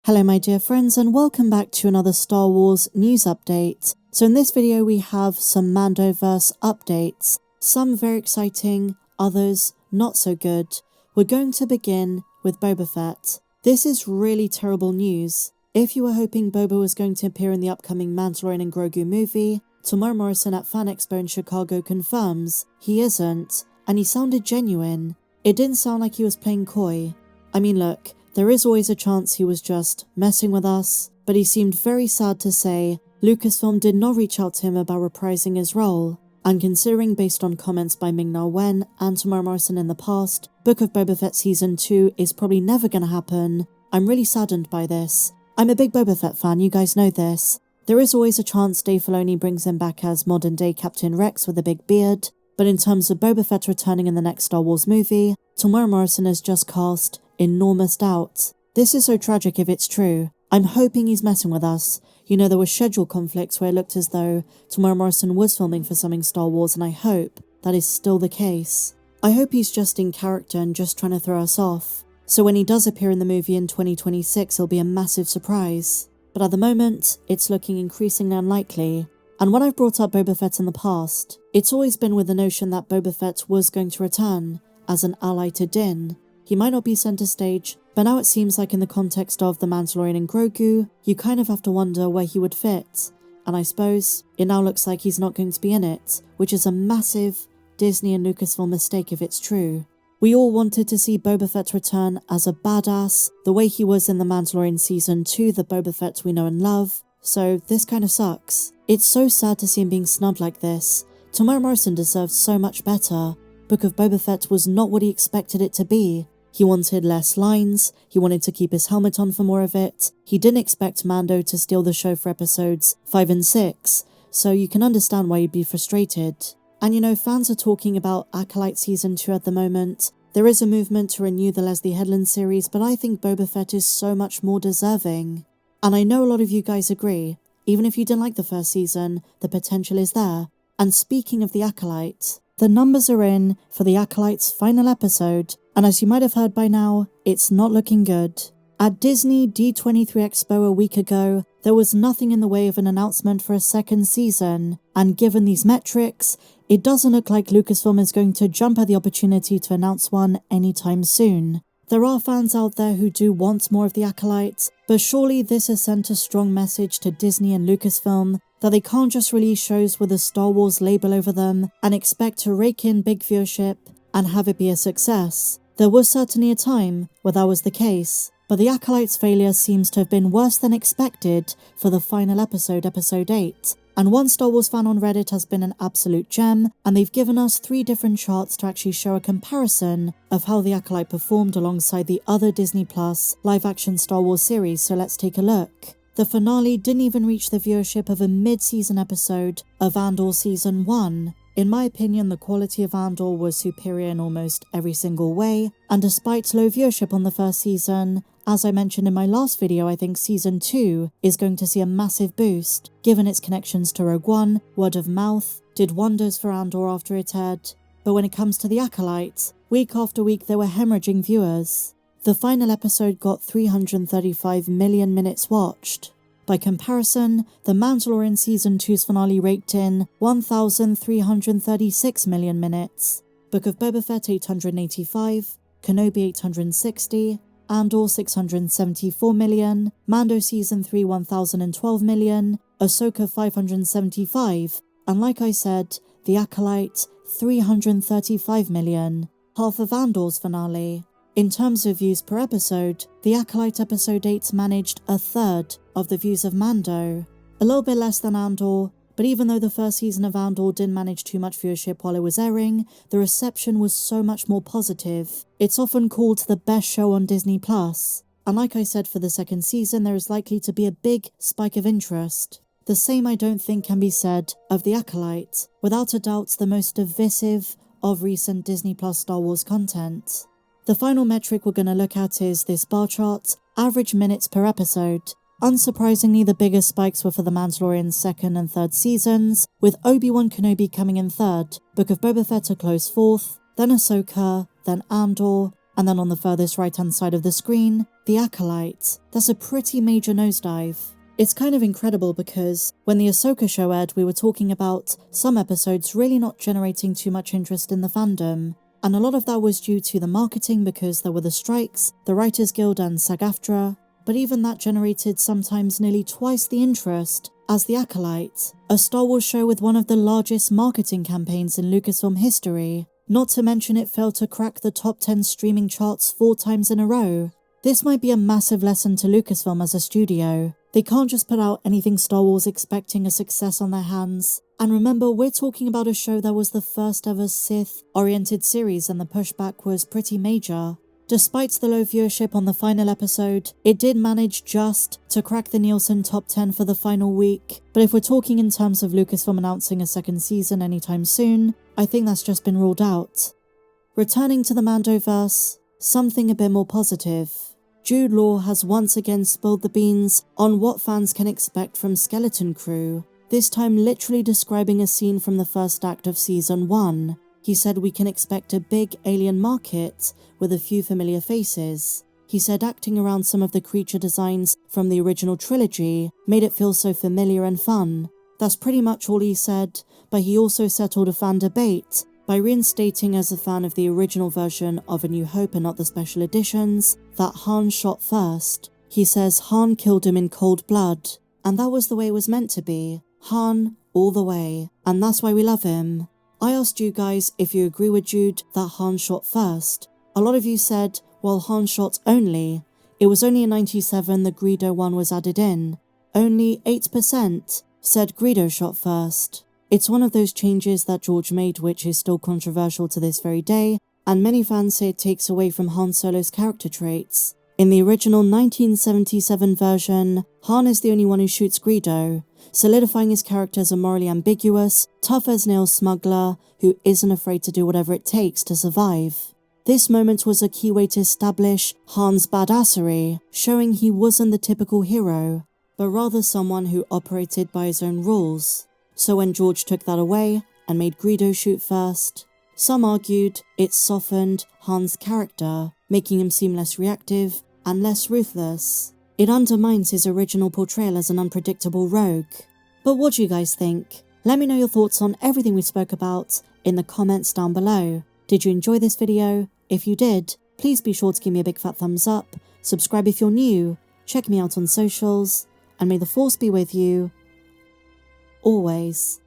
Hello my dear friends and welcome back to another Star Wars news update. So in this video we have some Mandoverse updates, some very exciting, others not so good. We're going to begin with Boba Fett. This is really terrible news. If you were hoping Boba was going to appear in the upcoming Mandalorian and Grogu movie, Temuera Morrison at Fan Expo in Chicago confirms he isn't, and he sounded genuine. It didn't sound like he was playing coy. I mean look, there is always a chance he was just messing with us, but he seemed very sad to say Lucasfilm did not reach out to him about reprising his role, and considering based on comments by Ming-Na Wen and Temuera Morrison in the past, Book of Boba Fett Season 2 is probably never gonna happen, I'm really saddened by this. I'm a big Boba Fett fan, you guys know this. There is always a chance Dave Filoni brings him back as modern day Captain Rex with a big beard, but in terms of Boba Fett returning in the next Star Wars movie, Temuera Morrison has just cast enormous doubt. This is so tragic if it's true. I'm hoping he's messing with us. You know, there were schedule conflicts where it looked as though Temuera Morrison was filming for something Star Wars, and I hope that is still the case. I hope he's just in character and just trying to throw us off. So when he does appear in the movie in 2026, it'll be a massive surprise. But at the moment, it's looking increasingly unlikely. And when I've brought up Boba Fett in the past, it's always been with the notion that Boba Fett was going to return as an ally to Din. He might not be center stage, but now it seems like in the context of The Mandalorian and Grogu, you kind of have to wonder where he would fit. And I suppose it now looks like he's not going to be in it, which is a massive Disney and Lucasfilm mistake if it's true. We all wanted to see Boba Fett return as a badass, the way he was in The Mandalorian Season 2, the Boba Fett we know and love, so this kind of sucks. It's so sad to see him being snubbed like this. Temuera Morrison deserves so much better. Book of Boba Fett was not what he expected it to be. He wanted less lines, he wanted to keep his helmet on for more of it, he didn't expect Mando to steal the show for episodes 5 and 6, so you can understand why you'd be frustrated. And you know, fans are talking about Acolyte Season 2 at the moment. There is a movement to renew the Leslie Headland series, but I think Boba Fett is so much more deserving. And I know a lot of you guys agree. Even if you didn't like the first season, the potential is there. And speaking of the Acolyte, the numbers are in for the Acolyte's final episode, and as you might have heard by now, it's not looking good. At Disney D23 Expo a week ago, there was nothing in the way of an announcement for a second season, and given these metrics, it doesn't look like Lucasfilm is going to jump at the opportunity to announce one anytime soon. There are fans out there who do want more of the Acolyte, but surely this has sent a strong message to Disney and Lucasfilm that they can't just release shows with a Star Wars label over them and expect to rake in big viewership and have it be a success. There was certainly a time where that was the case, but the Acolyte's failure seems to have been worse than expected for the final episode, Episode 8. And one Star Wars fan on Reddit has been an absolute gem, and they've given us 3 different charts to actually show a comparison of how the Acolyte performed alongside the other Disney Plus live-action Star Wars series, so let's take a look. The finale didn't even reach the viewership of a mid-season episode of Andor Season 1. In my opinion, the quality of Andor was superior in almost every single way, and despite low viewership on the first season, as I mentioned in my last video, I think Season 2 is going to see a massive boost, given its connections to Rogue One. Word of mouth did wonders for Andor after it aired, but when it comes to the Acolyte, week after week they were hemorrhaging viewers. The final episode got 335 million minutes watched. By comparison, The Mandalorian Season 2's finale raked in 1,336 million minutes, Book of Boba Fett 885, Kenobi 860, Andor 674 million, Mando Season 3 1,012 million, Ahsoka 575, and like I said, The Acolyte 335 million, half of Andor's finale. In terms of views per episode, The Acolyte Episode 8 managed a third of the views of Mando. A little bit less than Andor, but even though the first season of Andor didn't manage too much viewership while it was airing, the reception was so much more positive. It's often called the best show on Disney+. And like I said, for the second season, there is likely to be a big spike of interest. The same I don't think can be said of The Acolyte, without a doubt the most divisive of recent Disney+ Star Wars content. The final metric we're going to look at is this bar chart, average minutes per episode. Unsurprisingly, the biggest spikes were for The Mandalorian's second and third seasons, with Obi-Wan Kenobi coming in third, Book of Boba Fett a close fourth, then Ahsoka, then Andor, And then on the furthest right-hand side of the screen, the Acolyte. That's a pretty major nosedive. It's kind of incredible because when the Ahsoka show aired, we were talking about some episodes really not generating too much interest in the fandom. And a lot of that was due to the marketing because there were the strikes, the Writers Guild and SAG-AFTRA. But even that generated sometimes nearly twice the interest as The Acolyte, a Star Wars show with one of the largest marketing campaigns in Lucasfilm history. Not to mention it failed to crack the top 10 streaming charts 4 times in a row. This might be a massive lesson to Lucasfilm as a studio. They can't just put out anything Star Wars expecting a success on their hands. And remember, we're talking about a show that was the first ever Sith-oriented series and the pushback was pretty major. Despite the low viewership on the final episode, it did manage just to crack the Nielsen top 10 for the final week. But if we're talking in terms of Lucasfilm announcing a second season anytime soon, I think that's just been ruled out. Returning to the Mandoverse, something a bit more positive. Jude Law has once again spilled the beans on what fans can expect from Skeleton Crew, this time literally describing a scene from the first act of Season 1. He said we can expect a big alien market with a few familiar faces. He said acting around some of the creature designs from the original trilogy made it feel so familiar and fun. That's pretty much all he said, but he also settled a fan debate by reinstating as a fan of the original version of A New Hope and not the special editions, that Han shot first. He says Han killed him in cold blood, and that was the way it was meant to be. Han all the way, and that's why we love him. I asked you guys if you agree with Jude that Han shot first. A lot of you said, well, Han shot only. It was only in 97 the Greedo one was added in. Only 8% said Greedo shot first. It's one of those changes that George made which is still controversial to this very day, and many fans say it takes away from Han Solo's character traits. In the original 1977 version, Han is the only one who shoots Greedo, solidifying his character as a morally ambiguous, tough-as-nails smuggler who isn't afraid to do whatever it takes to survive. This moment was a key way to establish Han's badassery, showing he wasn't the typical hero, but rather someone who operated by his own rules. So when George took that away and made Greedo shoot first, some argued it softened Han's character, making him seem less reactive and less ruthless. It undermines his original portrayal as an unpredictable rogue. But what do you guys think? Let me know your thoughts on everything we spoke about in the comments down below. Did you enjoy this video? If you did, please be sure to give me a big fat thumbs up, subscribe if you're new, check me out on socials, and may the Force be with you always.